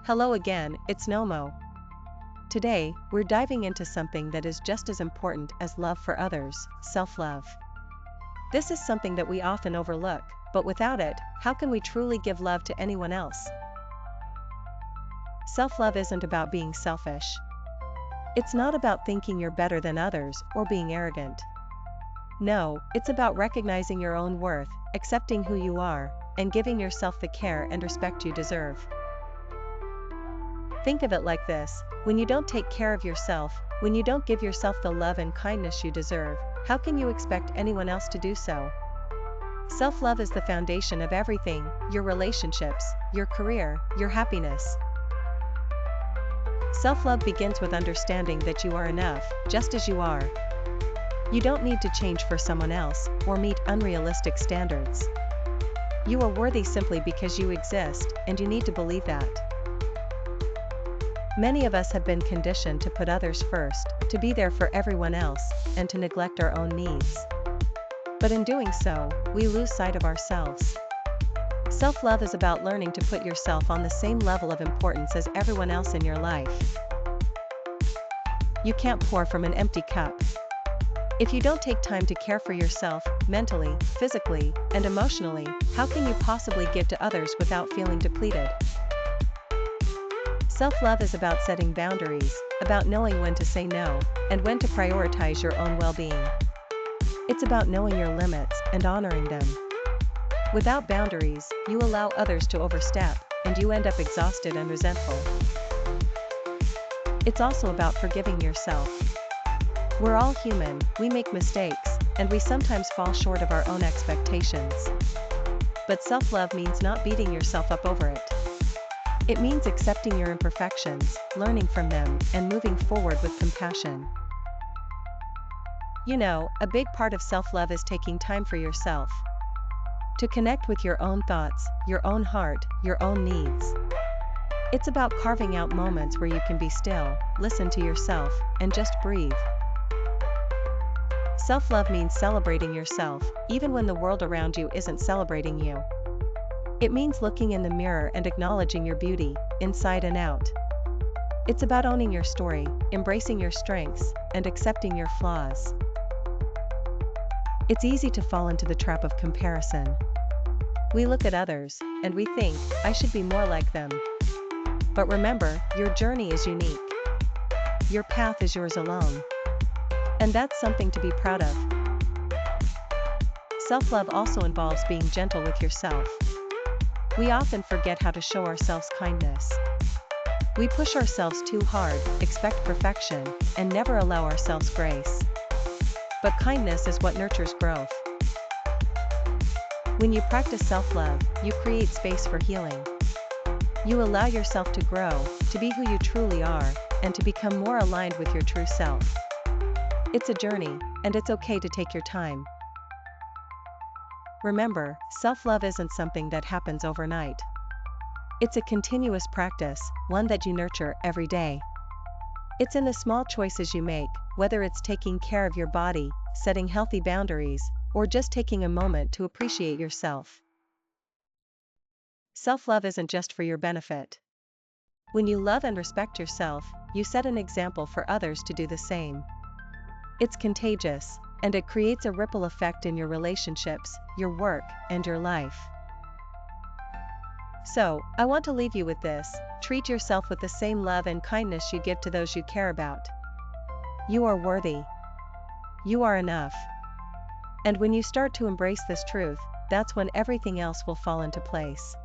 Hello again, it's Nomo. Today, we're diving into something that is just as important as love for others, self-love. This is something that we often overlook, but without it, how can we truly give love to anyone else? Self-love isn't about being selfish. It's not about thinking you're better than others or being arrogant. No, it's about recognizing your own worth, accepting who you are, and giving yourself the care and respect you deserve. Think of it like this: when you don't take care of yourself, when you don't give yourself the love and kindness you deserve, how can you expect anyone else to do so? Self-love is the foundation of everything: your relationships, your career, your happiness. Self-love begins with understanding that you are enough, just as you are. You don't need to change for someone else, or meet unrealistic standards. You are worthy simply because you exist, and you need to believe that. Many of us have been conditioned to put others first, to be there for everyone else, and to neglect our own needs. But in doing so, we lose sight of ourselves. Self-love is about learning to put yourself on the same level of importance as everyone else in your life. You can't pour from an empty cup. If you don't take time to care for yourself, mentally, physically, and emotionally, how can you possibly give to others without feeling depleted? Self-love is about setting boundaries, about knowing when to say no, and when to prioritize your own well-being. It's about knowing your limits and honoring them. Without boundaries, you allow others to overstep, and you end up exhausted and resentful. It's also about forgiving yourself. We're all human, we make mistakes, and we sometimes fall short of our own expectations. But self-love means not beating yourself up over it. It means accepting your imperfections, learning from them, and moving forward with compassion. You know, a big part of self-love is taking time for yourself. To connect with your own thoughts, your own heart, your own needs. It's about carving out moments where you can be still, listen to yourself, and just breathe. Self-love means celebrating yourself, even when the world around you isn't celebrating you. It means looking in the mirror and acknowledging your beauty, inside and out. It's about owning your story, embracing your strengths, and accepting your flaws. It's easy to fall into the trap of comparison. We look at others, and we think, I should be more like them. But remember, your journey is unique. Your path is yours alone. And that's something to be proud of. Self-love also involves being gentle with yourself. We often forget how to show ourselves kindness. We push ourselves too hard, expect perfection, and never allow ourselves grace. But kindness is what nurtures growth. When you practice self-love, you create space for healing. You allow yourself to grow, to be who you truly are, and to become more aligned with your true self. It's a journey, and it's okay to take your time. Remember, self-love isn't something that happens overnight. It's a continuous practice, one that you nurture every day. It's in the small choices you make, whether it's taking care of your body, setting healthy boundaries, or just taking a moment to appreciate yourself. Self-love isn't just for your benefit. When you love and respect yourself, you set an example for others to do the same. It's contagious, and it creates a ripple effect in your relationships, your work, and your life. So, I want to leave you with this: treat yourself with the same love and kindness you give to those you care about. You are worthy. You are enough. And when you start to embrace this truth, that's when everything else will fall into place.